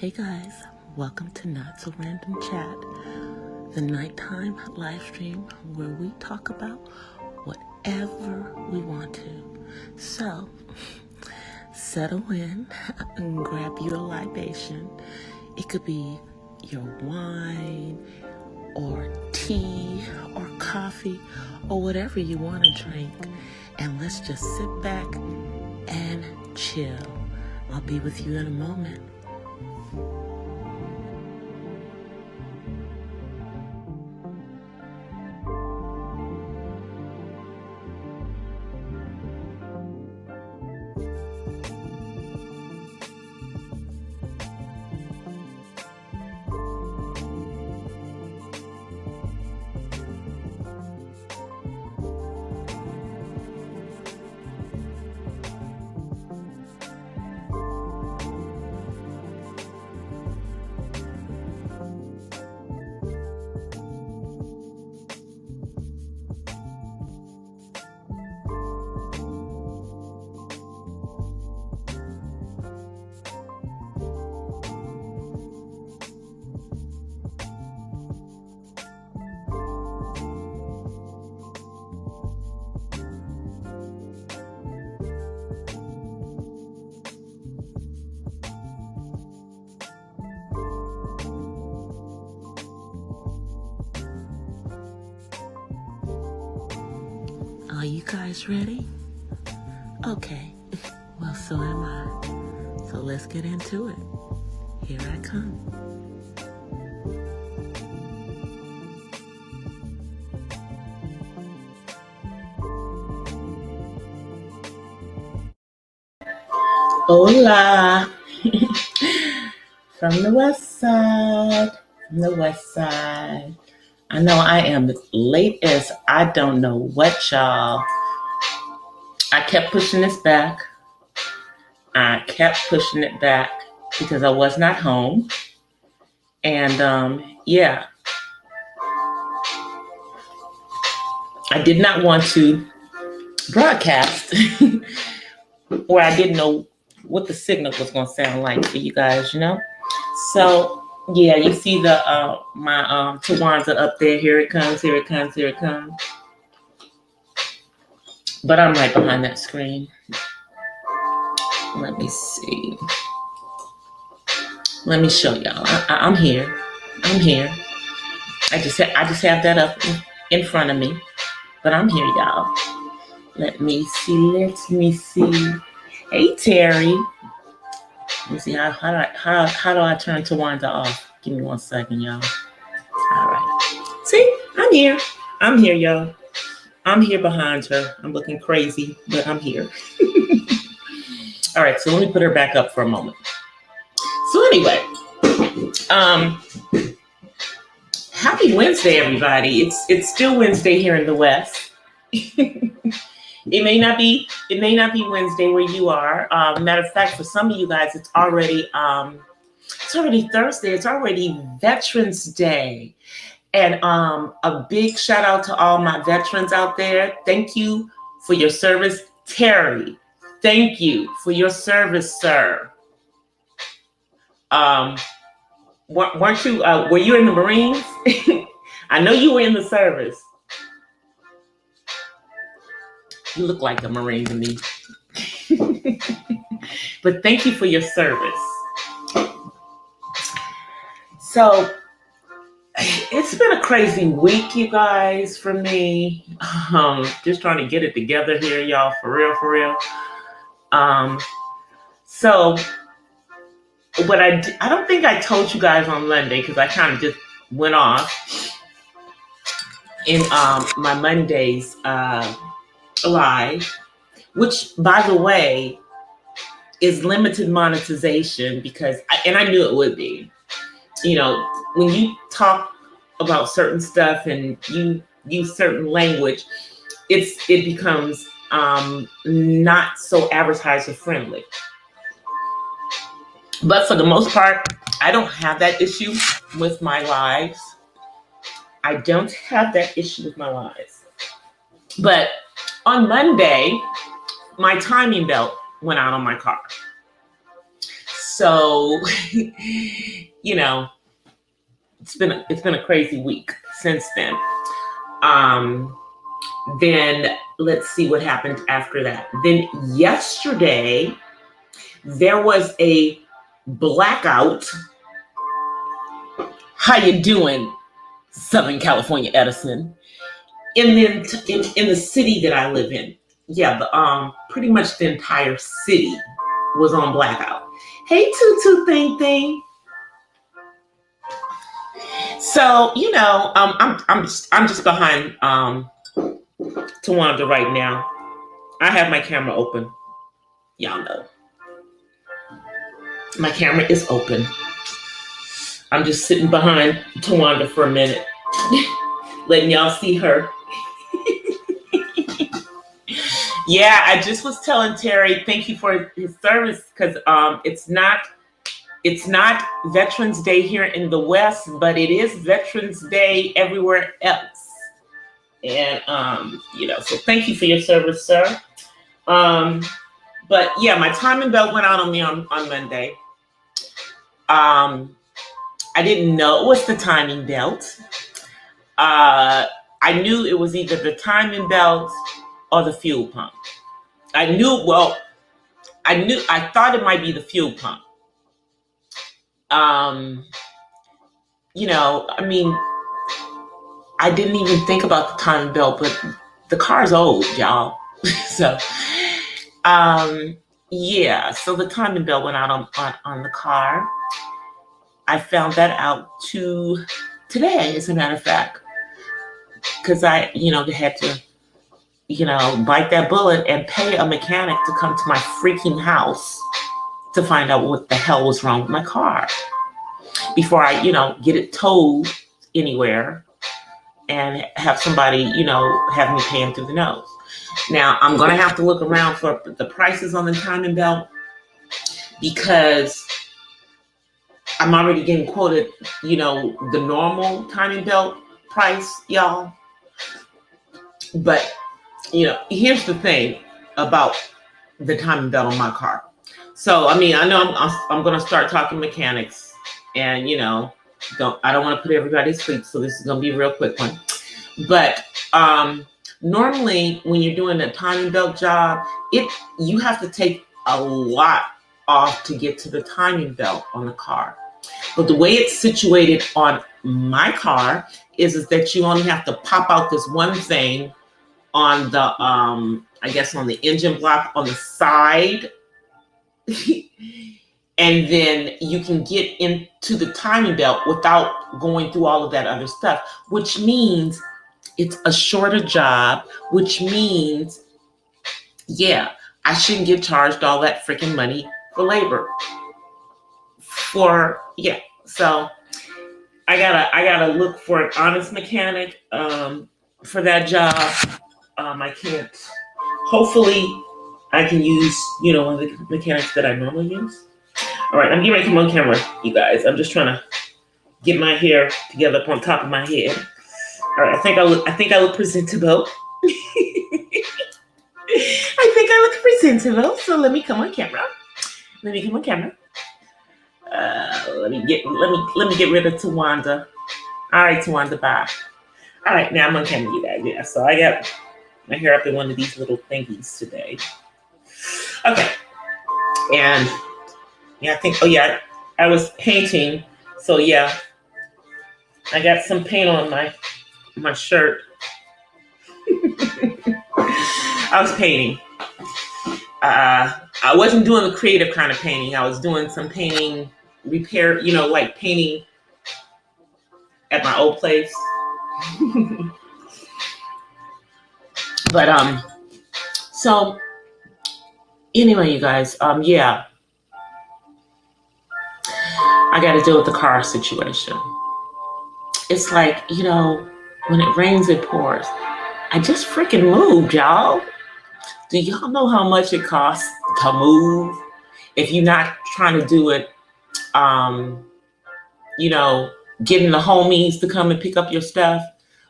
Hey guys, welcome to Not So Random Chat, the nighttime live stream where we talk about whatever we want to. So, settle in and grab you a libation. It could be your wine or tea or coffee or whatever you want to drink. And let's just sit back and chill. I'll be with you in a moment. Are you guys ready? Okay, well, so am I. So let's get into it. Here I come. Hola! From the west side. I know I am late as I don't know what, y'all. I kept pushing this back. I kept pushing it back because I was not home. And yeah, I did not want to broadcast where I didn't know what the signal was going to sound like for you guys, you know? So yeah, you see the my Tawanza up there. Here it comes. But I'm right behind that screen. Let me see. Let me show y'all. I'm here. I just have that up in front of me. But I'm here, y'all. Let me see. Hey, Terry. Let me see how do I turn Tawanza off? Give me 1 second, y'all. All right. See, I'm here, y'all. I'm here behind her. I'm looking crazy, but I'm here. All right, so let me put her back up for a moment. So anyway, happy Wednesday, everybody. It's still Wednesday here in the West. It may not be Wednesday where you are. Matter of fact, for some of you guys, it's already Thursday. It's already Veterans Day. And a big shout out to all my veterans out there. Thank you for your service. Terry, thank you for your service, sir. Weren't you, were you in the Marines? I know you were in the service. You look like a Marine to me. But thank you for your service. So it's been a crazy week, you guys, for me. Just trying to get it together here, y'all, for real. So what I don't think I told you guys on Monday because I kind of just went off in my Mondays live, which, by the way, is limited monetization because, I knew it would be. You know, when you talk about certain stuff and you use certain language, it becomes not so advertiser friendly. But for the most part, I don't have that issue with my lives. But on Monday, my timing belt went out on my car. So, you know, it's been a crazy week since then. Then let's see what happened after that. Then yesterday there was a blackout. How you doing, Southern California Edison? In the city that I live in. Yeah, pretty much the entire city was on blackout. Hey, Tutu Thing Thing. So I'm just behind Tawanda right now. I have my camera open. Y'all know my camera is open. I'm just sitting behind Tawanda for a minute, letting y'all see her. Yeah, I just was telling Terry, thank you for his service, because it's not Veterans Day here in the West, but it is Veterans Day everywhere else. And so thank you for your service, sir. But yeah, my timing belt went out on me on Monday. I didn't know it was the timing belt. I knew it was either the timing belt or the fuel pump. I thought it might be the fuel pump. I didn't even think about the timing belt, but the car's old, y'all. So, so the timing belt went out on the car. I found that out today, as a matter of fact, because I had to, bite that bullet and pay a mechanic to come to my freaking house to find out what the hell was wrong with my car before I, get it towed anywhere and have somebody, have me paying through the nose. Now, I'm going to have to look around for the prices on the timing belt, because I'm already getting quoted, the normal timing belt price, y'all. But, here's the thing about the timing belt on my car. So, I know I'm going to start talking mechanics, and, I don't want to put everybody to sleep, so this is going to be a real quick one. But normally when you're doing a timing belt job, you have to take a lot off to get to the timing belt on the car. But the way it's situated on my car is that you only have to pop out this one thing on the, on the engine block on the side. And then you can get into the timing belt without going through all of that other stuff, which means it's a shorter job, which means, I shouldn't get charged all that freaking money for labor. So I gotta look for an honest mechanic for that job. I can't. Hopefully, I can use one of the mechanics that I normally use. All right, I'm getting ready to come on camera, you guys. I'm just trying to get my hair together up on top of my head. All right, I think I look presentable. I think I look presentable. So let me come on camera. Let me get rid of Tawanda. All right, Tawanda, bye. All right, now I'm on camera, you guys. Yeah, so I got my hair up in one of these little thingies today. Okay, and I was painting. So I got some paint on my shirt. I was painting. I wasn't doing the creative kind of painting. I was doing some painting repair, like painting at my old place. But so anyway, you guys, I got to deal with the car situation. It's like, when it rains, it pours. I just freaking moved, y'all. Do y'all know how much it costs to move? If you're not trying to do it, getting the homies to come and pick up your stuff,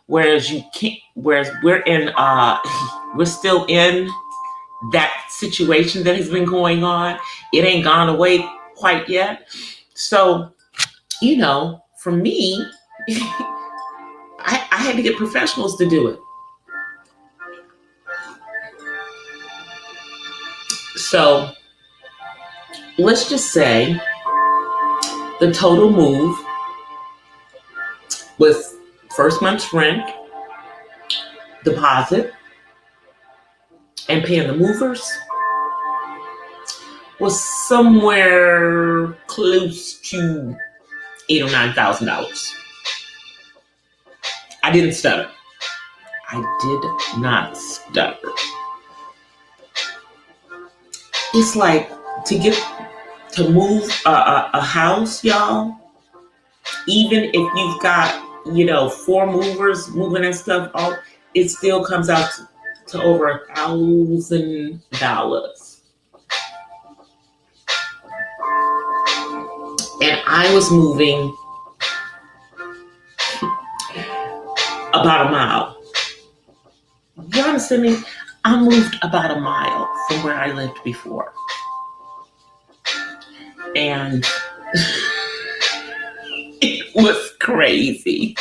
whereas we're still in that situation that has been going on. It ain't gone away quite yet. So, for me, I had to get professionals to do it. So let's just say the total move with first month's rent, deposit, and paying the movers was somewhere close to $8,000 or $9,000. I didn't stutter. I did not stutter. It's like to move a house, y'all. Even if you've got 4 movers moving and stuff, it still comes out to over $1,000. And I was moving about a mile. You understand me? I moved about a mile from where I lived before. And it was crazy.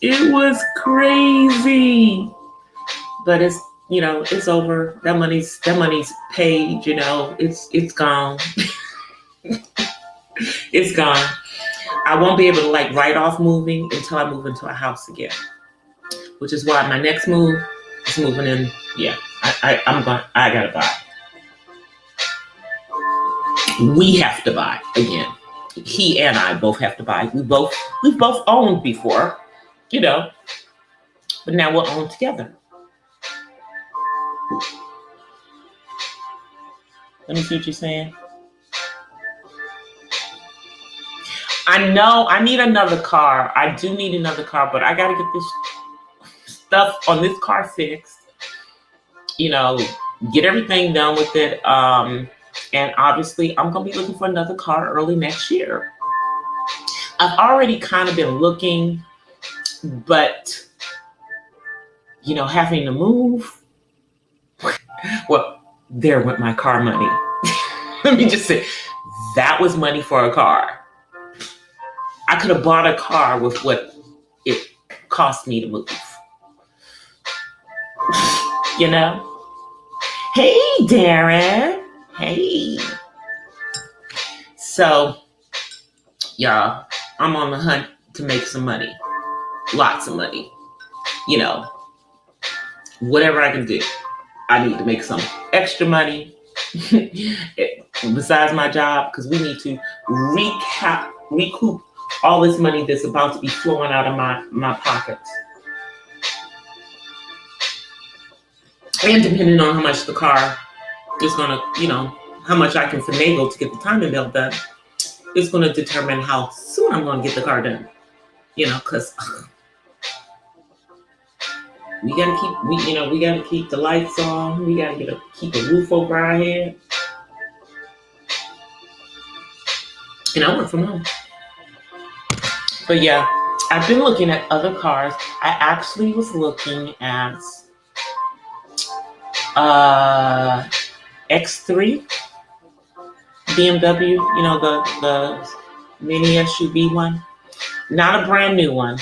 It was crazy. But it's over. That money's paid, it's gone. It's gone. I won't be able to write off moving until I move into a house again. Which is why my next move is moving in. Yeah, I gotta buy. We have to buy again. He and I both have to buy. We've both owned before, but now we'll own together. Let me see what you're saying. I know I need another car. I do need another car, but I got to get this stuff on this car fixed. Get everything done with it. And obviously, I'm going to be looking for another car early next year. I've already kind of been looking, but, having to move. Well, there went my car money. Let me just say, that was money for a car. I could have bought a car with what it cost me to move. Hey, Darren. Hey. So, y'all, I'm on the hunt to make some money. Lots of money. Whatever I can do. I need to make some extra money besides my job, because we need to recoup all this money that's about to be flowing out of my pockets. And depending on how much the car is going to, how much I can finagle to get the timing belt done, it's going to determine how soon I'm going to get the car done. Because we got to keep the lights on. We got to keep a roof over our head. And I work from home. But yeah, I've been looking at other cars. I actually was looking at X3 BMW, the mini SUV one. Not a brand new one.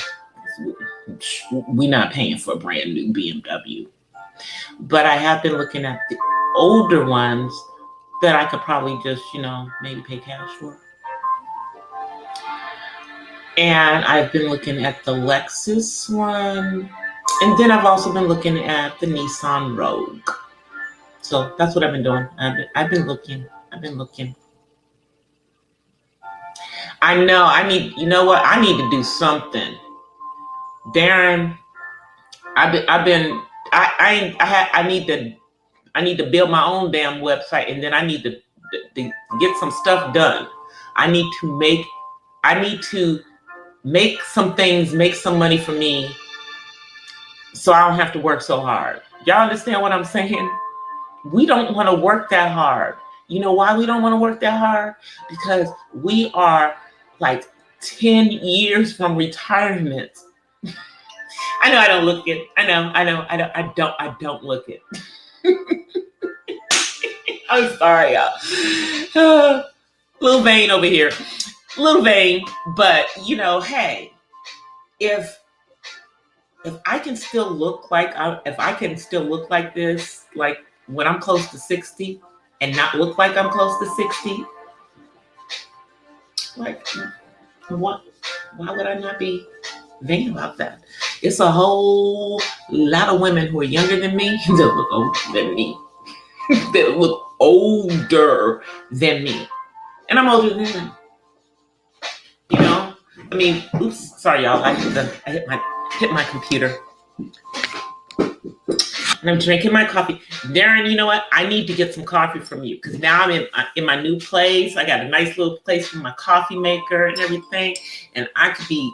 We're not paying for a brand new BMW. But I have been looking at the older ones that I could probably just, maybe pay cash for. And I've been looking at the Lexus one. And then I've also been looking at the Nissan Rogue. So that's what I've been doing. I've been looking. I know I need to do something. Darren, I need to build my own damn website, and then I need to get some stuff done. I need to make some things, make some money for me, so I don't have to work so hard. Y'all understand what I'm saying? We don't want to work that hard. You know why we don't want to work that hard? Because we are like 10 years from retirement. I know I don't look it. I don't look it. I'm sorry, y'all. Little vain over here. Little vain, but hey, if I can still look like if I can still look like this, like when I'm close to 60, and not look like I'm close to 60, like what? Why would I not be vain about that? It's a whole lot of women who are younger than me that look older than me, that look older than me, and I'm older than them. I mean, oops, sorry y'all. I hit my computer. And I'm drinking my coffee. Darren, you know what? I need to get some coffee from you because now I'm in my new place. I got a nice little place for my coffee maker and everything, and I could be,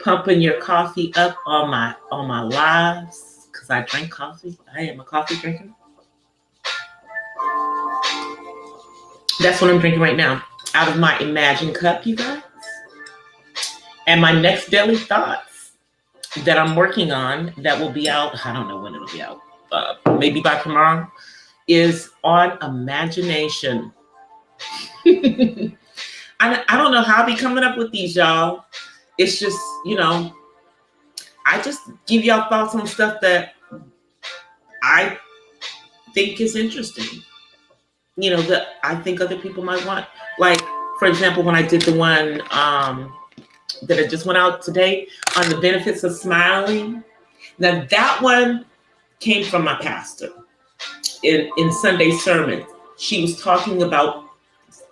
pumping your coffee up on my lives because I drink coffee. I am a coffee drinker. That's what I'm drinking right now, out of my Imagine cup, you guys. And my next daily thoughts that I'm working on that will be out, I don't know when it'll be out, maybe by tomorrow, is on imagination. I don't know how I be coming up with these, y'all. It's just, I just give y'all thoughts on stuff that I think is interesting, that I think other people might want. Like, for example, when I did the one that I just went out today on the benefits of smiling. Now that one came from my pastor in Sunday sermon. She was talking about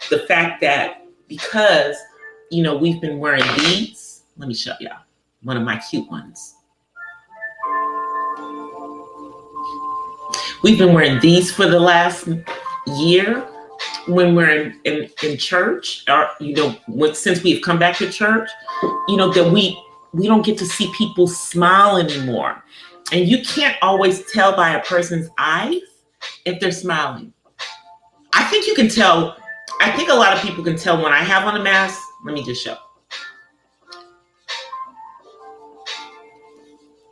the fact that because, we've been wearing these. Let me show y'all one of my cute ones. We've been wearing these for the last year when we're in church, or since we've come back to church, that we don't get to see people smile anymore. And you can't always tell by a person's eyes if they're smiling. I think you can tell. I think a lot of people can tell when I have on a mask. Let me just show.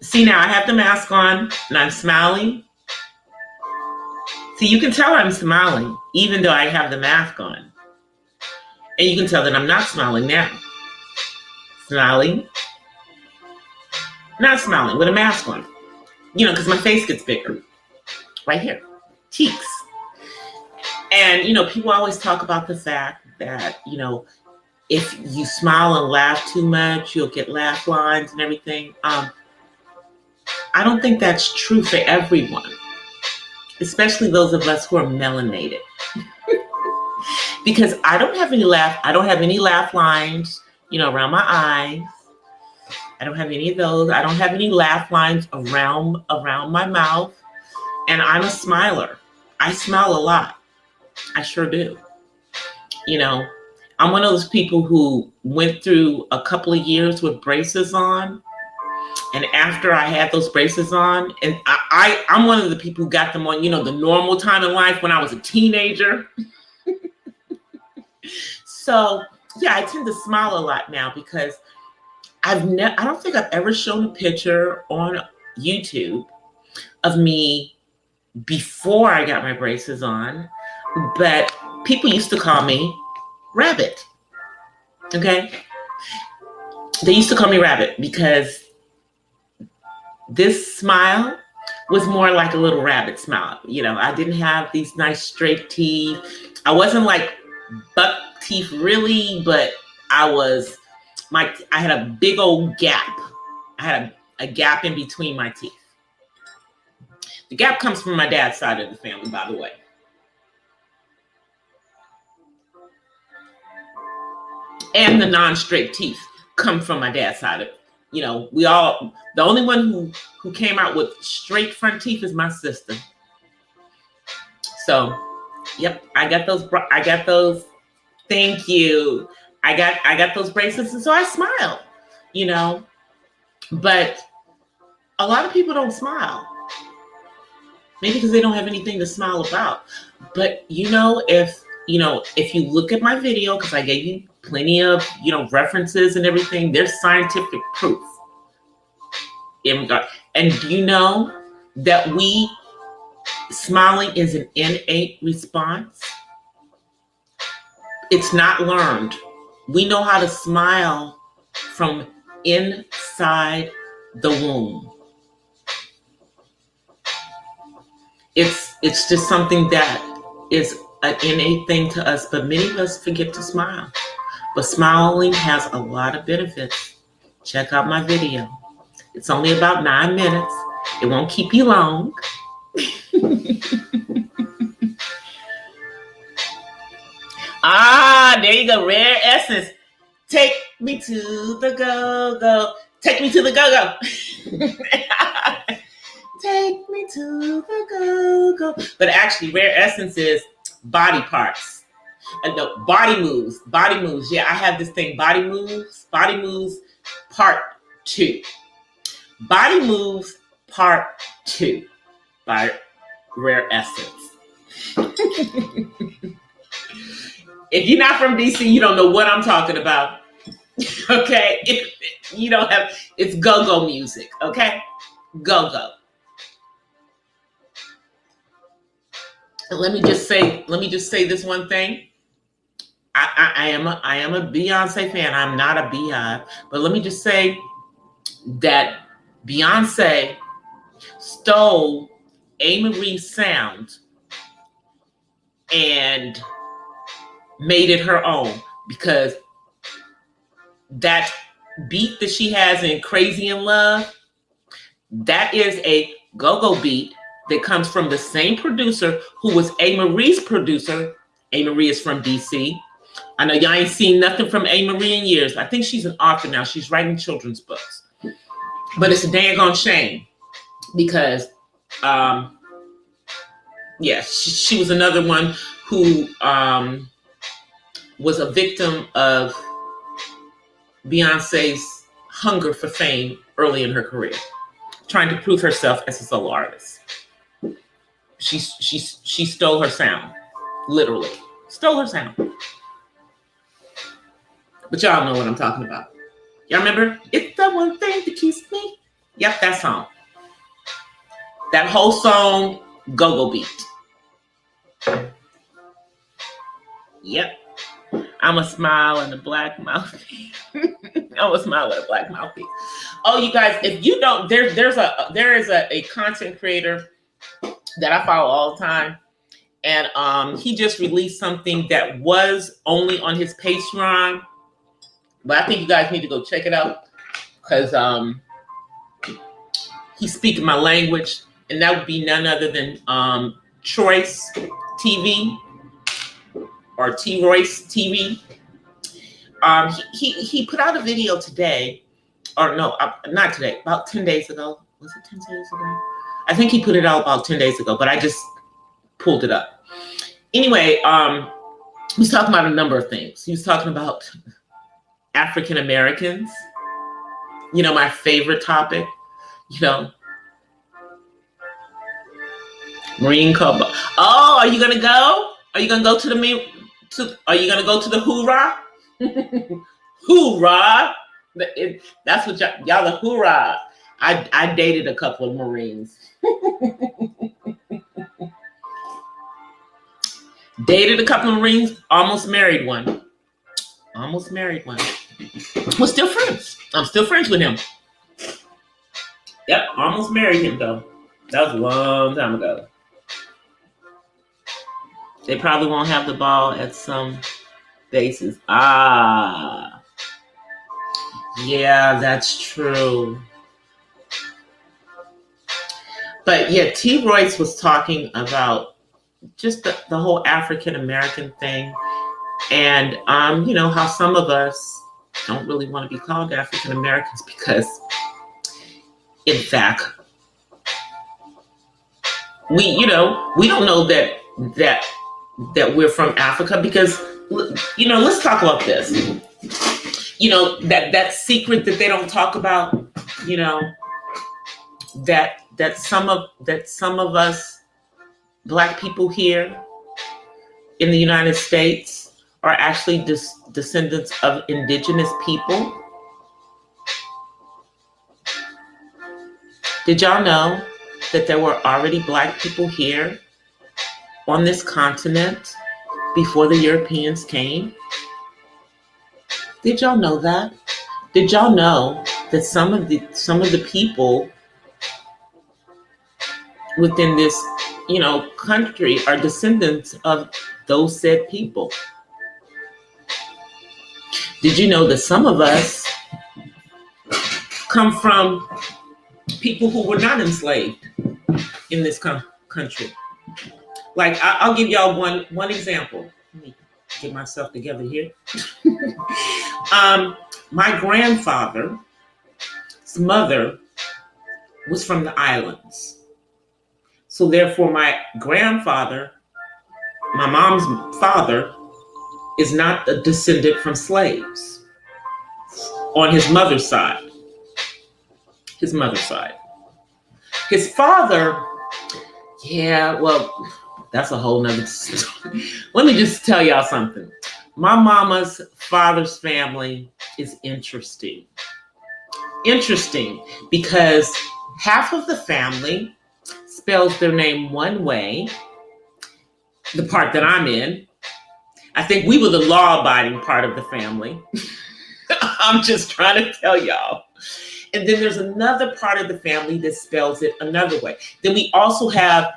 See, now I have the mask on and I'm smiling. See, you can tell I'm smiling even though I have the mask on. And you can tell that I'm not smiling now. Smiling. Not smiling with a mask on. Because my face gets bigger. Right here. Cheeks. And, people always talk about the fact that, if you smile and laugh too much, you'll get laugh lines and everything. I don't think that's true for everyone. Especially those of us who are melanated. Because I don't have any laugh lines, around my eyes. I don't have any of those. I don't have any laugh lines around my mouth. And I'm a smiler. I smile a lot. I sure do. I'm one of those people who went through a couple of years with braces on. And after I had those braces on, and I'm one of the people who got them on, the normal time in life when I was a teenager. So, yeah, I tend to smile a lot now because I don't think I've ever shown a picture on YouTube of me before I got my braces on, but people used to call me Rabbit. Okay? They used to call me Rabbit because this smile was more like a little rabbit smile. I didn't have these nice straight teeth. I wasn't like buck teeth really, but I had a big old gap. I had a gap in between my teeth. The gap comes from my dad's side of the family, by the way. And the non-straight teeth come from my dad's side of it. The only one who came out with straight front teeth is my sister. So, yep, I got those. Thank you. I got those braces, and so I smile, But a lot of people don't smile. Maybe because they don't have anything to smile about. But if you look at my video, because I gave you plenty of references and everything, there's scientific proof. And that smiling is an innate response. It's not learned. We know how to smile from inside the womb. It's just something that is an innate thing to us, but many of us forget to smile. But smiling has a lot of benefits. Check out my video. It's only about 9 minutes. It won't keep you long. There you go. Rare Essence. Take me to the go-go. Take me to the go-go. Take me to the go-go. But actually, Rare Essence is body parts. No, body moves. Body moves. Yeah, I have this thing, Body Moves. Body Moves Part 2. Body Moves Part 2 by Rare Essence. If you're not from DC, you don't know what I'm talking about. Okay? You don't have, it's go-go music, okay? Go-go. And let me just say this one thing. I am a Beyonce fan. I'm not a Beehive. But let me just say that Beyonce stole A. Marie's sound and made it her own, because that beat that she has in Crazy in Love, that is a go-go beat that comes from the same producer who was A. Marie's producer. A. Marie is from DC. I know y'all ain't seen nothing from A. Marie in years. I think she's an author now. She's writing children's books. But it's a daggone shame because, she was another one who was a victim of Beyonce's hunger for fame early in her career, trying to prove herself as a solo artist. She stole her sound, literally stole her sound. But y'all know what I'm talking about. Y'all remember? It's the one thing that keeps me. Yep, that song. That whole song, go-go beat. Yep. I'm a smile and a black mouthpiece. I'm a smile and a black mouthpiece. Oh, you guys, if you don't, there is a content creator that I follow all the time, and he just released something that was only on his Patreon, but I think you guys need to go check it out because he's speaking my language, and that would be none other than Choice TV. Or T-Royce TV. He put out a video today, or no, not today, about 10 days ago. Was it 10 days ago? I think he put it out about 10 days ago, but I just pulled it up. Anyway, he was talking about a number of things. He was talking about African Americans, you know, my favorite topic, you know. Marine Corps. Oh, are you going to go? Are you going to go to the are you gonna go to the hoorah? Hoorah! That's what y'all the hoorah. I dated a couple of Marines. Dated a couple of Marines. Almost married one. We're still friends. I'm still friends with him. Yep, almost married him though. That was a long time ago. They probably won't have the ball at some bases. Yeah, that's true. But yeah, T. Royce was talking about just the whole African American thing, and you know how some of us don't really want to be called African Americans because, in fact, we don't know that we're from Africa because, you know, let's talk about this. You know, that secret that they don't talk about, you know, that some of us Black people here in the United States are actually descendants of indigenous people. Did y'all know that there were already Black people here on this continent before the Europeans came. Did y'all know that? Did y'all know that some of the people within this, country are descendants of those said people? Did you know that some of us come from people who were not enslaved in this country? Like, I'll give y'all one example. Let me get myself together here. My grandfather's mother was from the islands. So therefore, my grandfather, my mom's father, is not a descendant from slaves on his mother's side. His mother's side. His father, yeah, well, that's a whole nother story. Let me just tell y'all something. My mama's father's family is interesting. Interesting because half of the family spells their name one way, the part that I'm in. I think we were the law-abiding part of the family. I'm just trying to tell y'all. And then there's another part of the family that spells it another way. Then we also have,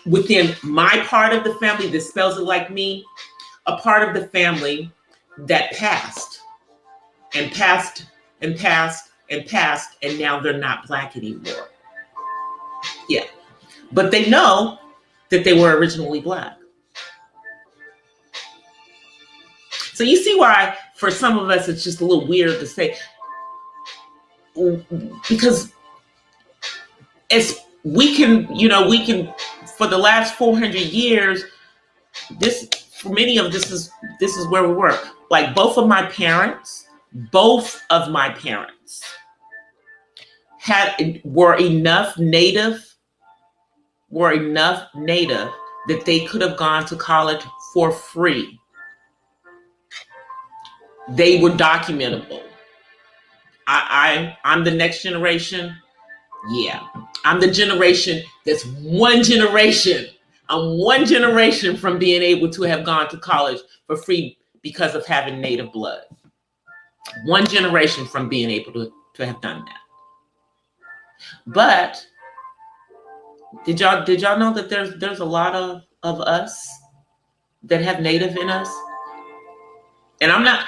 within my part of the family that spells it like me, a part of the family that passed and passed and passed and passed, and now they're not Black anymore. Yeah. But they know that they were originally Black. So you see why, for some of us, it's just a little weird to say, because as we can, for the last 400 years, for many of this is where we were. Like both of my parents were enough native that they could have gone to college for free. They were documentable. I'm the next generation. Yeah, I'm the generation that's one generation. I'm one generation from being able to have gone to college for free because of having native blood. One generation from being able to have done that. But did y'all know that there's a lot of us that have native in us? And I'm not,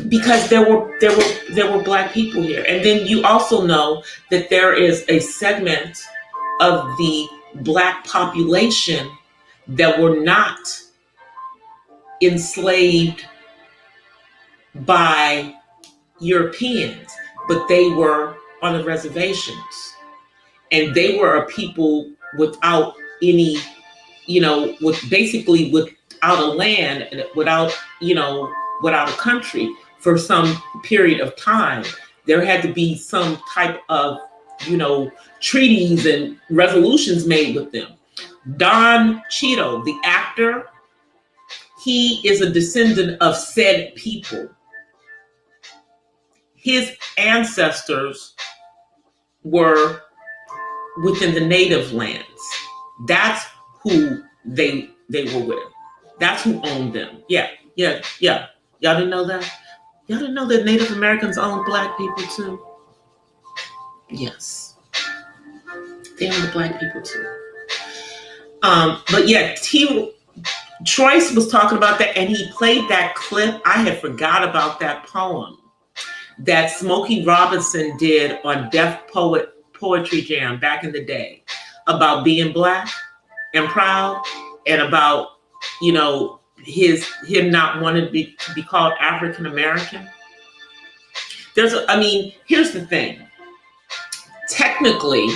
because there were Black people here. And then you also know that there is a segment of the Black population that were not enslaved by Europeans, but they were on the reservations. And they were a people without any, without a land, and without a country for some period of time. There had to be some type of, treaties and resolutions made with them. Don Cheadle, the actor, he is a descendant of said people. His ancestors were within the native lands. That's who they were with. That's who owned them. Yeah. Y'all didn't know that? Y'all didn't know that Native Americans owned Black people too? Yes. They owned the Black people too. But yeah, Troyce was talking about that, and he played that clip. I had forgot about that poem that Smokey Robinson did on Def Poetry Jam back in the day about being Black and proud, and about, him not wanting to be called African American. Here's the thing. Technically,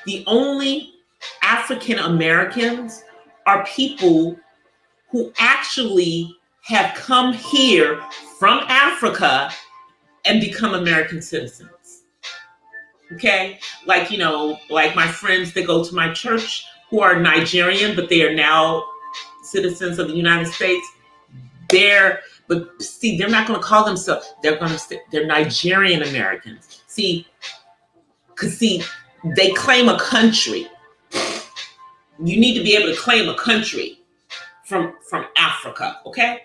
the only African Americans are people who actually have come here from Africa and become American citizens. Okay? Like my friends that go to my church who are Nigerian, but they are now citizens of the United States. They're not going to call themselves, they're Nigerian Americans. Because they claim a country. You need to be able to claim a country from Africa, okay?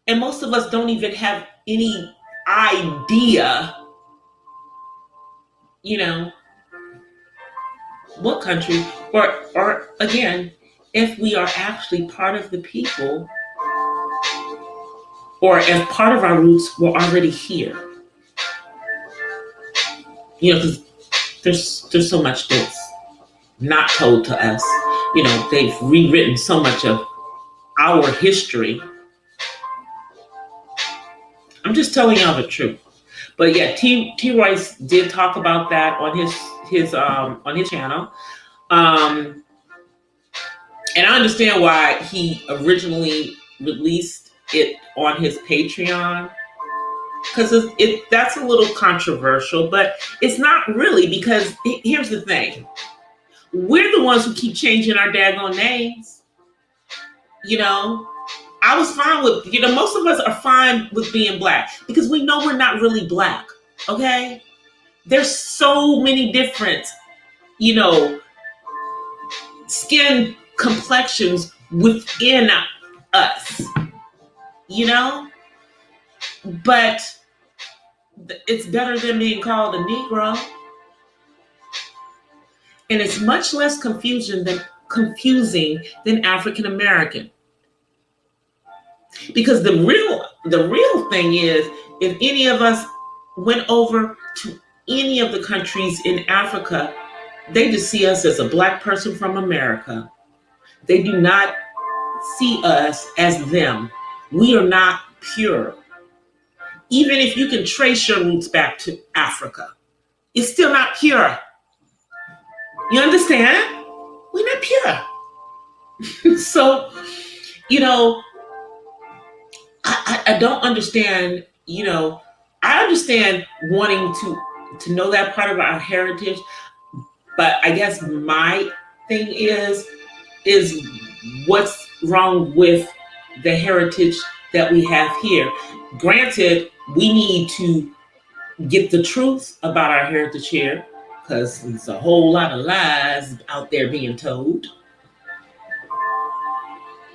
And most of us don't even have any idea, what country, or again, if we are actually part of the people, or if part of our roots were already here. Because there's so much that's not told to us. They've rewritten so much of our history. I'm just telling y'all the truth. But yeah, T. Royce did talk about that on his channel. And I understand why he originally released it on his Patreon, because that's a little controversial, but it's not really, because here's the thing. We're the ones who keep changing our daggone names. I was fine with, most of us are fine with being black because we know we're not really black, okay? There's so many different, skin complexions within us, but it's better than being called a Negro. And it's much less confusing than African American. Because the real thing is, if any of us went over to any of the countries in Africa, they just see us as a black person from America. They do not see us as them. We are not pure. Even if you can trace your roots back to Africa, it's still not pure. You understand? We're not pure. So, I don't understand, I understand wanting to know that part of our heritage, but I guess my thing is what's wrong with the heritage that we have here. Granted, we need to get the truth about our heritage here, because there's a whole lot of lies out there being told.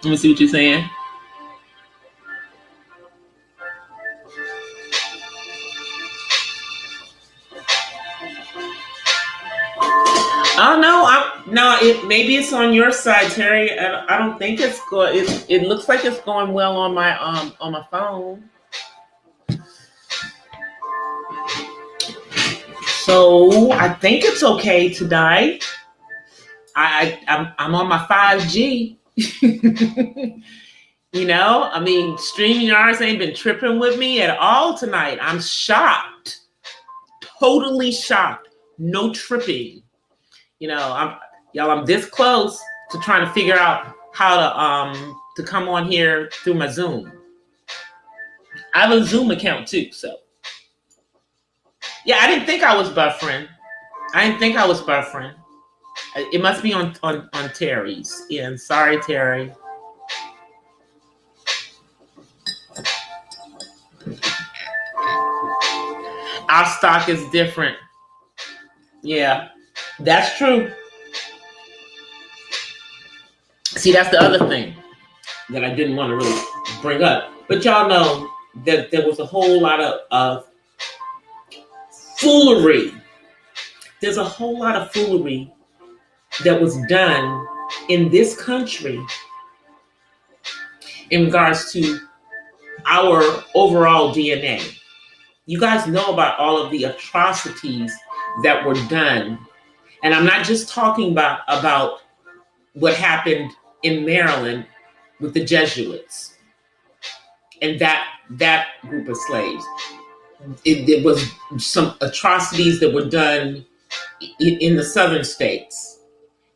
Let me see what you're saying. Oh no, maybe it's on your side, Terry. I don't think it's going. It looks like it's going well on my phone. So I think it's okay tonight. I'm on my 5G. StreamYards ain't been tripping with me at all tonight. I'm shocked. Totally shocked. No tripping. I'm this close to trying to figure out how to come on here through my Zoom. I have a Zoom account too, so. Yeah, I didn't think I was buffering. It must be on Terry's end. Sorry, Terry. Our stock is different. Yeah, that's true. See, that's the other thing that I didn't want to really bring up. But y'all know that there was a whole lot of foolery. There's a whole lot of foolery that was done in this country in regards to our overall DNA. You guys know about all of the atrocities that were done. And I'm not just talking about what happened in Maryland with the Jesuits and that group of slaves. There was some atrocities that were done in the southern states.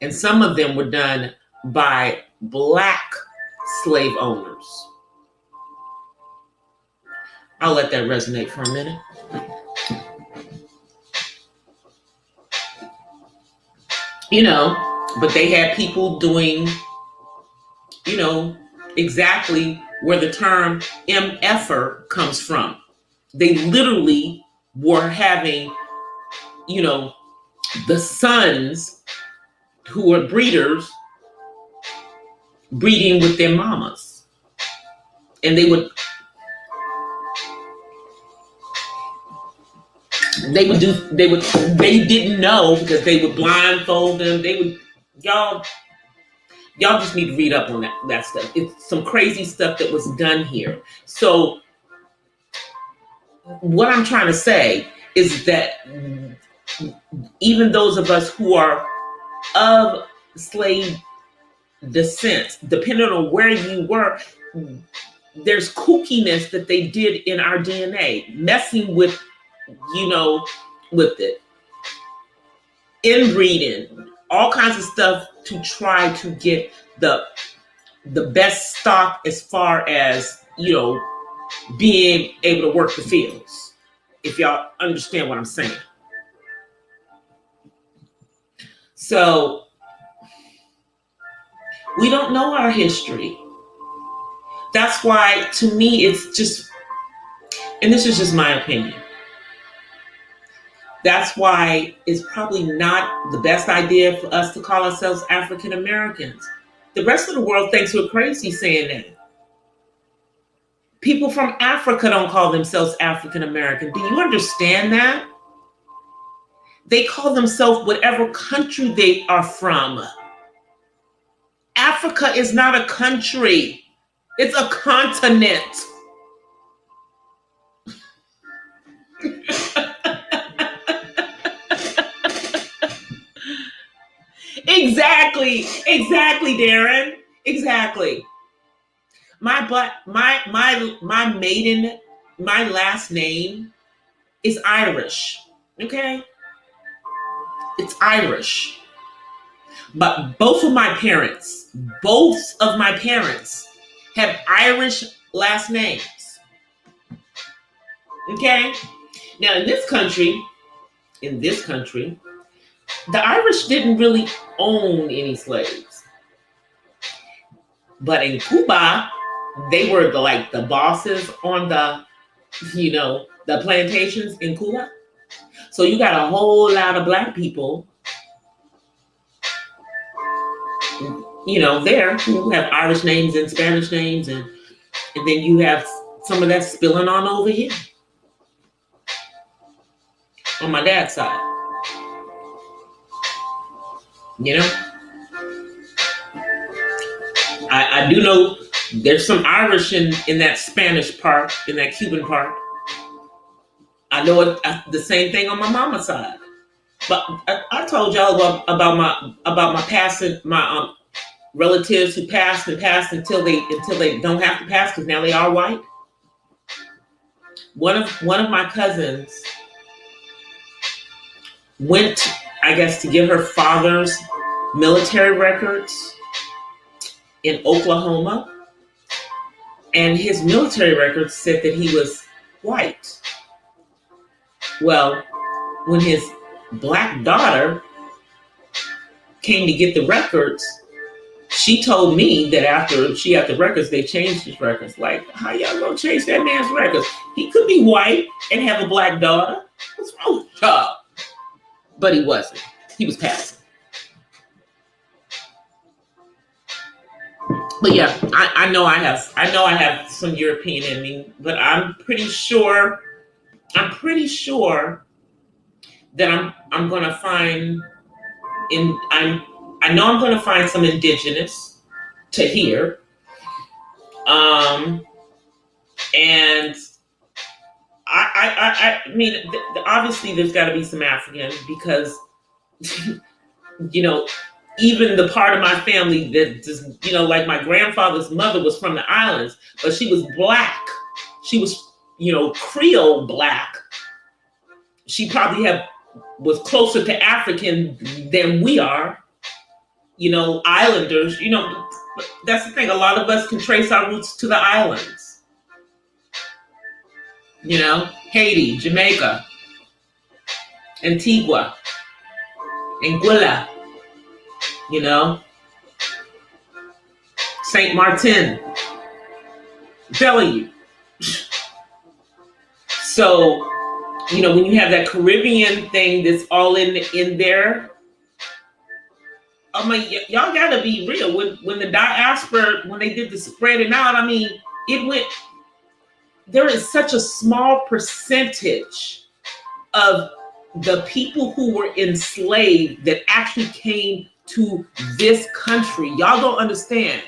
And some of them were done by Black slave owners. I'll let that resonate for a minute. But they had people doing, exactly where the term MFer comes from. They literally were having, the sons who are breeders breeding with their mamas. And they didn't know because they would blindfold them. Y'all just need to read up on that stuff. It's some crazy stuff that was done here. So what I'm trying to say is that even those of us who are of slave descent, depending on where you were, there's kookiness that they did in our DNA, messing with, with it, inbreeding, all kinds of stuff to try to get the best stock as far as, being able to work the fields. If y'all understand what I'm saying. So we don't know our history. That's why, to me, it's just, and this is just my opinion, that's why it's probably not the best idea for us to call ourselves African Americans. The rest of the world thinks we're crazy saying that. People from Africa don't call themselves African American. Do you understand that? They call themselves whatever country they are from. Africa is not a country. It's a continent. Exactly, Darren. Exactly. My last name is Irish. Okay? It's Irish. But both of my parents have Irish last names. Okay? Now in this country, the Irish didn't really own any slaves. But in Cuba, they were the bosses on the plantations in Cuba. So you got a whole lot of black people, there who have Irish names and Spanish names, and then you have some of that spilling on over here on my dad's side. I do know there's some Irish in that Spanish part, in that Cuban part. I know the same thing on my mama's side. But I told y'all about my passing, my relatives who passed until they don't have to pass because now they are white. One of my cousins went, I guess, to get her father's military records in Oklahoma, and his military records said that he was white. Well, when his black daughter came to get the records, she told me that after she got the records, they changed his records. Like, how y'all gonna change that man's records? He could be white and have a black daughter. What's wrong with y'all? But he wasn't. He was passing. But yeah, I know I have some European in me, but I'm pretty sure that I'm gonna find I know I'm gonna find some indigenous to here. And I mean, obviously there's got to be some African because even the part of my family that just, like my grandfather's mother was from the islands, but she was black. She was, Creole black. She probably was closer to African than we are, islanders. That's the thing. A lot of us can trace our roots to the islands. Haiti, Jamaica, Antigua, Anguilla, Saint Martin, Bellevue. So, when you have that Caribbean thing that's all in there, I mean, y'all gotta be real. When the diaspora, when they did the spreading out, I mean, it went. There is such a small percentage of the people who were enslaved that actually came to this country. Y'all don't understand.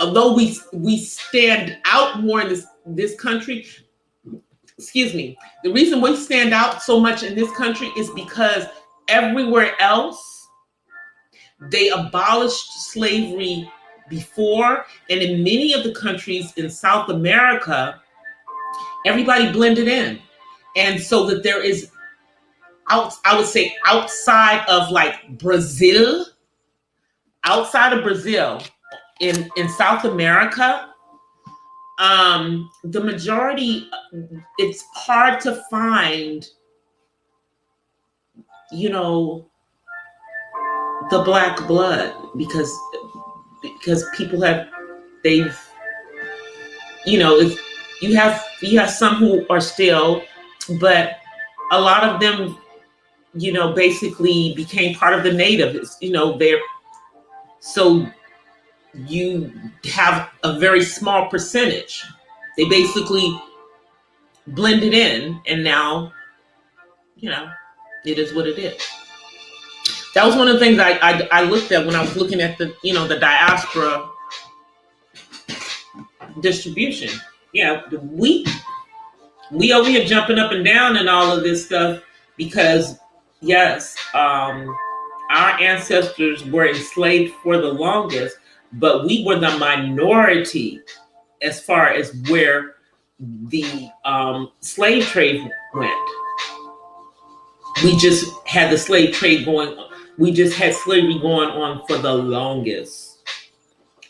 Although we stand out more in this country, excuse me, the reason we stand out so much in this country is because everywhere else they abolished slavery before, and in many of the countries in South America, everybody blended in. And so that there is I would say outside of like Brazil, outside of Brazil, in South America, the majority, it's hard to find, you know, the black blood because people they've, you know, you have some who are still, but a lot of them, you know, basically became part of the natives, you know, so you have a very small percentage. They basically blended in, and now, you know, it is what it is. That was one of the things I looked at when I was looking at the, you know, the diaspora distribution. Yeah, we over here jumping up and down and all of this stuff because, yes, our ancestors were enslaved for the longest, but we were the minority as far as where the slave trade went. We just had the slave trade going on. We just had slavery going on for the longest.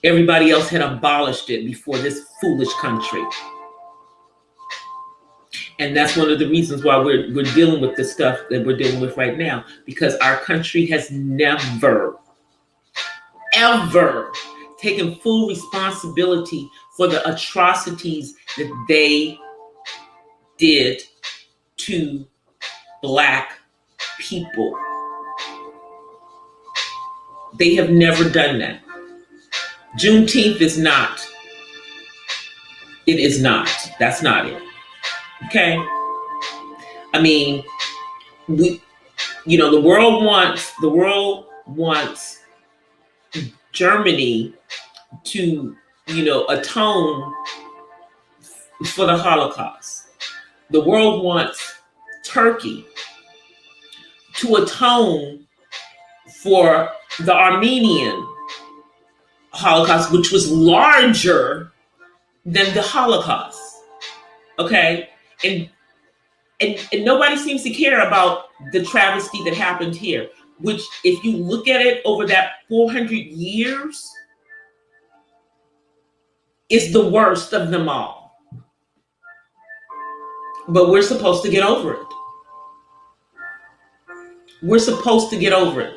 Everybody else had abolished it before this foolish country. And that's one of the reasons why we're dealing with the stuff that we're dealing with right now, because our country has never, ever taken full responsibility for the atrocities that they did to Black people. They have never done that. Juneteenth is not. It is not. That's not it. Okay? I mean, the world wants Germany to, atone for the Holocaust. The world wants Turkey to atone for the Armenian Holocaust, which was larger than the Holocaust. Okay? And nobody seems to care about the travesty that happened here, which, if you look at it over that 400 years, is the worst of them all. But we're supposed to get over it. We're supposed to get over it.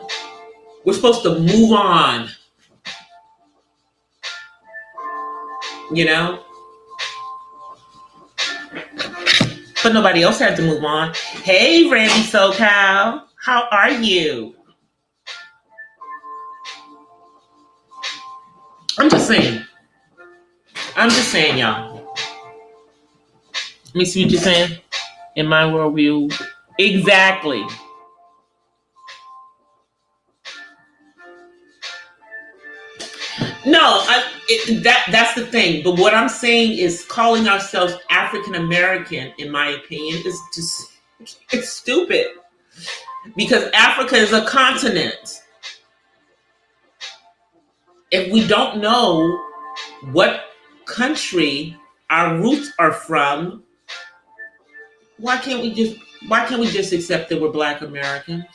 We're supposed to move on. But nobody else had to move on. Hey, Randy SoCal, how are you? I'm just saying, y'all. Let me see what you're saying. In my worldview, exactly. No, that's the thing. But what I'm saying is, calling ourselves African American, in my opinion, is just, it's stupid. Because Africa is a continent. If we don't know what country our roots are from, why can't we just accept that we're Black Americans?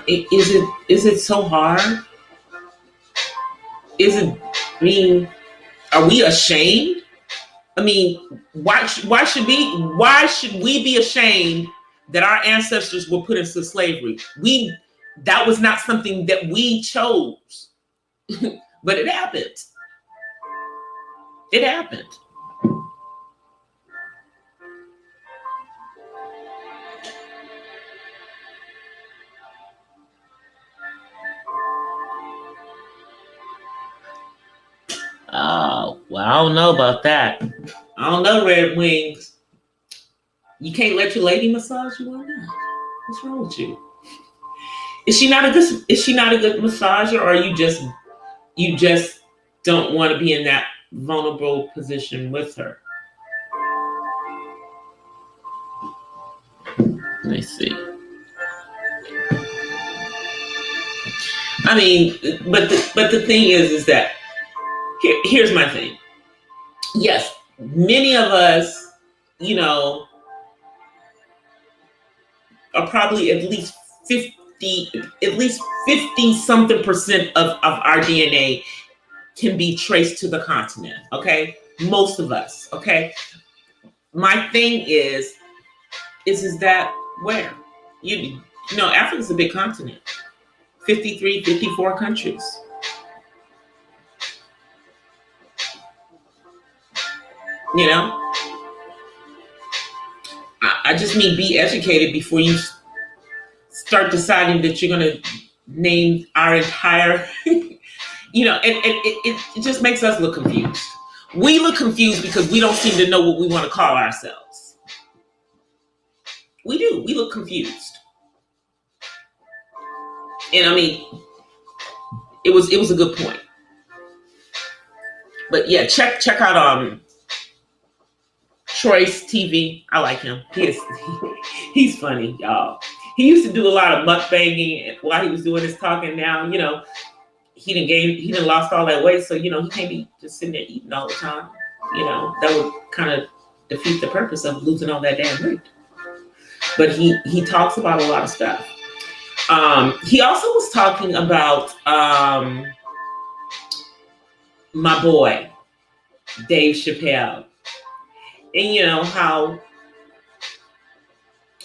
Is it so hard? Are we ashamed? I mean, why should we be ashamed that our ancestors were put into slavery? That was not something that we chose. But it happened. It happened. I don't know about that. I don't know, Red Wings. You can't let your lady massage you? Why not? What's wrong with you? Is she not a good massager, or you just don't want to be in that vulnerable position with her? Let me see. I mean, but the thing is that here's my thing. Yes, many of us, are probably at least 50 something percent of our DNA can be traced to the continent. Okay, most of us. Okay, my thing is that where Africa's a big continent, 53, 54 countries. I just mean be educated before you start deciding that you're going to name our entire, and it just makes us look confused. We look confused because we don't seem to know what we want to call ourselves. We do. We look confused. And I mean, it was a good point. But yeah, check out Troy's TV. I like him. He's funny, y'all. He used to do a lot of mukbanging while he was doing his talking. Now, he done lost all that weight, so he can't be just sitting there eating all the time. That would kind of defeat the purpose of losing all that damn weight. But he talks about a lot of stuff. He also was talking about my boy, Dave Chappelle. And how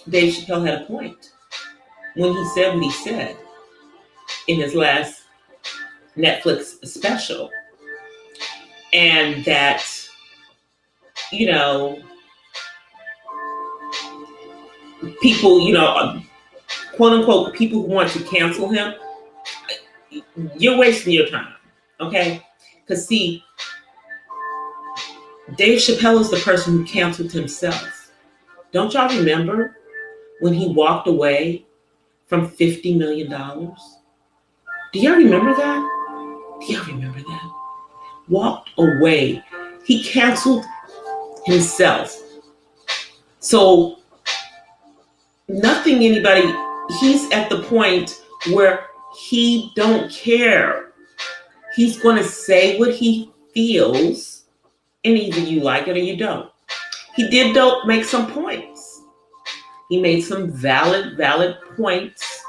Dave Chappelle had a point when he said what he said in his last Netflix special. And that, people, quote unquote, people who want to cancel him, you're wasting your time. Okay? Because see, Dave Chappelle is the person who canceled himself. Don't y'all remember when he walked away from $50 million? Do y'all remember that? Do y'all remember that? Walked away. He canceled himself. So he's at the point where he don't care. He's going to say what he feels, and either you like it or you don't. He did make some points. He made some valid points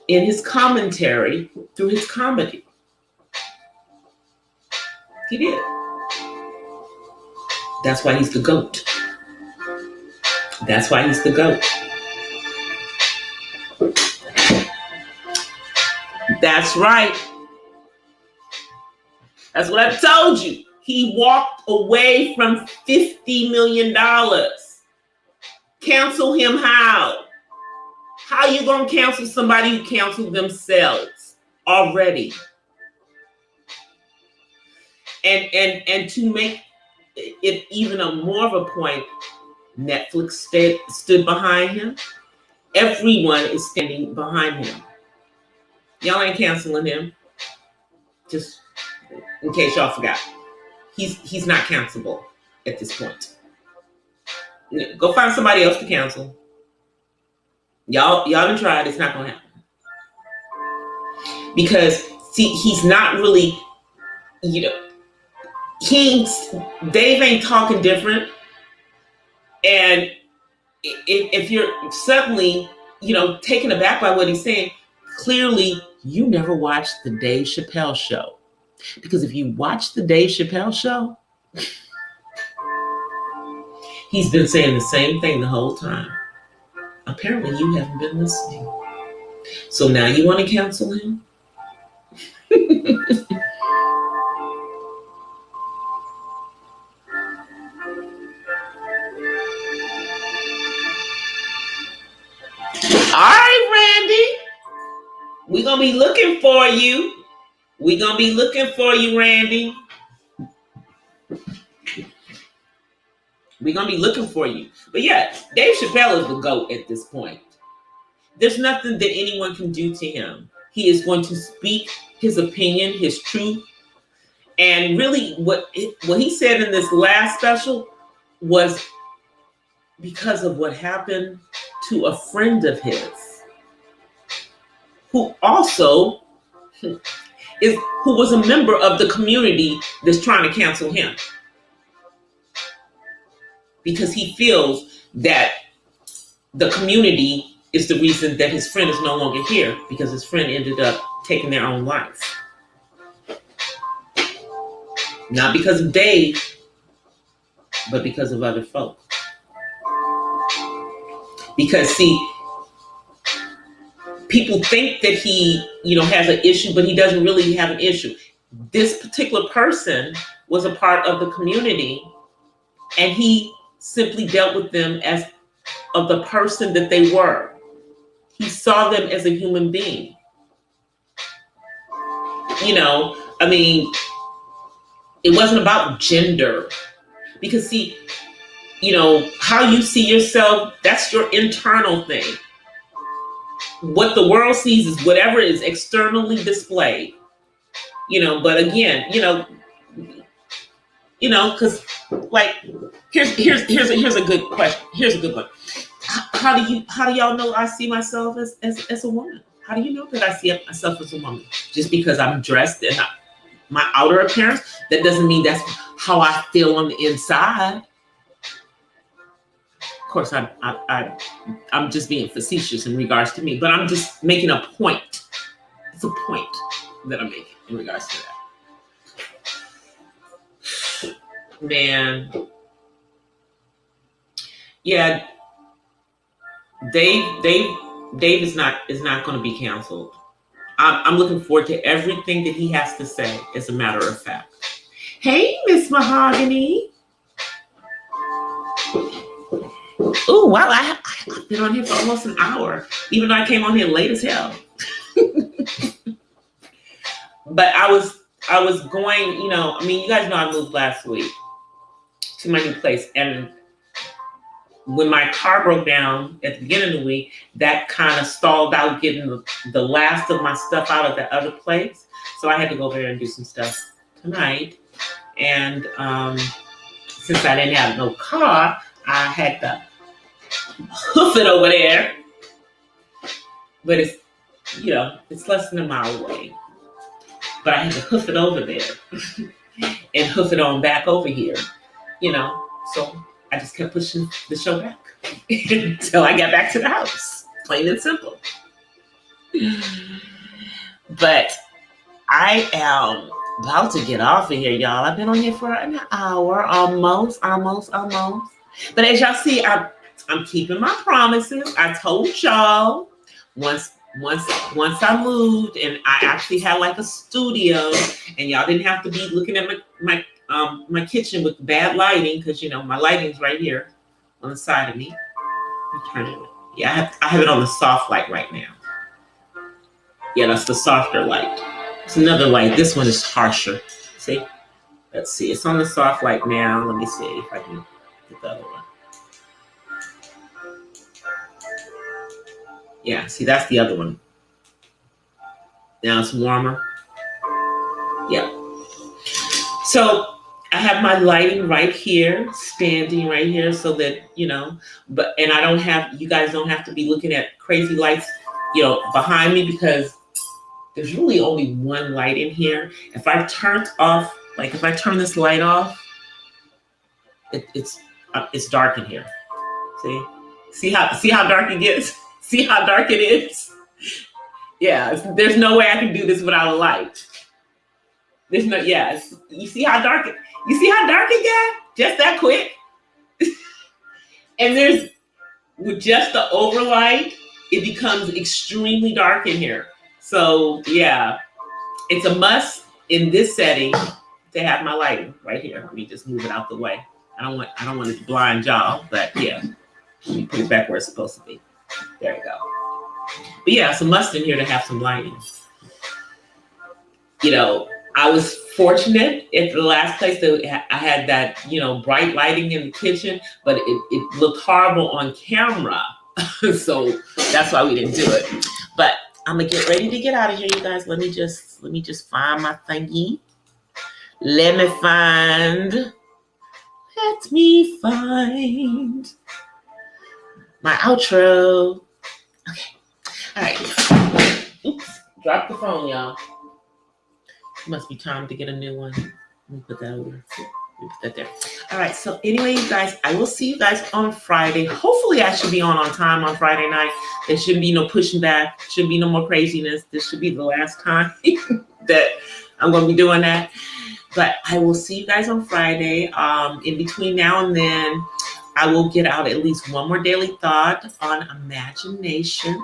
in his commentary through his comedy. He did. That's why he's the GOAT. That's why he's the GOAT. That's right. That's what I told you. He walked away from $50 million. Cancel him how? How you gonna cancel somebody who canceled themselves already? And to make it even more of a point, Netflix stood behind him. Everyone is standing behind him. Y'all ain't canceling him. Just in case y'all forgot. He's not cancelable at this point. Go find somebody else to cancel. Y'all done tried. It's not gonna happen. Because see, he's not really, Dave ain't talking different. And if you're suddenly, taken aback by what he's saying, clearly you never watched the Dave Chappelle show. Because if you watch the Dave Chappelle show, he's been saying the same thing the whole time. Apparently you haven't been listening. So now you want to cancel him? All right, Randy. We're going to be looking for you. We're going to be looking for you, Randy. We're going to be looking for you. But yeah, Dave Chappelle is the GOAT at this point. There's nothing that anyone can do to him. He is going to speak his opinion, his truth. And really what he said in this last special was because of what happened to a friend of his who also who was a member of the community that's trying to cancel him. Because he feels that the community is the reason that his friend is no longer here, because his friend ended up taking their own life. Not because of Dave, but because of other folks. Because see, people think that he, has an issue, but he doesn't really have an issue. This particular person was a part of the community, and he simply dealt with them as of the person that they were. He saw them as a human being. It wasn't about gender. Because see, how you see yourself, that's your internal thing. What the world sees is whatever is externally displayed. But again, because like here's a good question. Here's a good one. How do y'all know I see myself as a woman? How do you know that I see myself as a woman? Just because I'm dressed and my outer appearance, that doesn't mean that's how I feel on the inside. Of course, I'm just being facetious in regards to me, but I'm just making a point. It's a point that I'm making in regards to that. Man, yeah, Dave is not going to be canceled. I'm looking forward to everything that he has to say, as a matter of fact. Hey, Miss Mahogany. Oh, wow, I've been on here for almost an hour, even though I came on here late as hell. But I was going, you guys know I moved last week to my new place. And when my car broke down at the beginning of the week, that kind of stalled out getting the last of my stuff out of the other place. So I had to go over there and do some stuff tonight. And since I didn't have no car, I had to hoof it over there. But it's less than a mile away. But I had to hoof it over there and hoof it on back over here, So I just kept pushing the show back until I got back to the house. Plain and simple. But I am about to get off of here, y'all. I've been on here for an hour, almost. But as y'all see, I'm keeping my promises. I told y'all once I moved and I actually had like a studio, and y'all didn't have to be looking at my kitchen with bad lighting, because my lighting's right here on the side of me. Yeah, I have it on the soft light right now. Yeah, that's the softer light. It's another light. This one is harsher. See? Let's see. It's on the soft light now. Let me see if I can get the other one. Yeah, see, that's the other one. Now it's warmer. Yeah. So I have my lighting right here, standing right here, so that, and you guys don't have to be looking at crazy lights, behind me, because there's really only one light in here. If I turn this light off, it's dark in here. See how dark it gets? See how dark it is? Yeah, there's no way I can do this without a light. You see how dark it got? Just that quick? And with just the overlight, it becomes extremely dark in here. So yeah, it's a must in this setting to have my lighting right here. Let me just move it out the way. I don't want it to blind y'all, but yeah, let me put it back where it's supposed to be. There you go. But yeah, it's a must in here to have some lighting. I was fortunate at the last place that I had that, bright lighting in the kitchen, but it looked horrible on camera. So that's why we didn't do it. But I'm gonna get ready to get out of here, you guys. Let me just find my thingy. Let me find my outro. Okay. All right. Oops. Drop the phone, y'all. It must be time to get a new one. Let me put that over. Let me put that there. All right. So anyway, you guys, I will see you guys on Friday. Hopefully I should be on time on Friday night. There shouldn't be no pushing back. Shouldn't be no more craziness. This should be the last time that I'm going to be doing that. But I will see you guys on Friday. In between now and then, I will get out at least one more daily thought on imagination.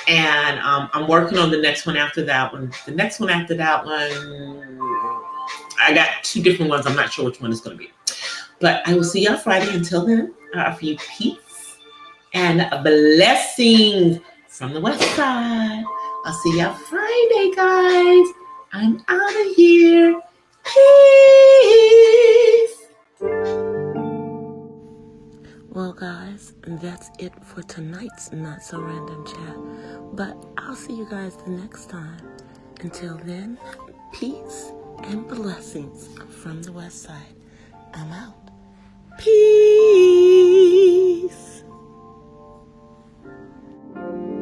And I'm working on the next one after that one. The next one after that one, I got 2 different ones. I'm not sure which one it's going to be. But I will see you on Friday. Until then, I offer you peace and a blessing from the West Side. I'll see you on Friday, guys. I'm out of here. Peace. Well, guys, that's it for tonight's Not So Random Chat. But I'll see you guys the next time. Until then, peace and blessings from the West Side. I'm out. Peace.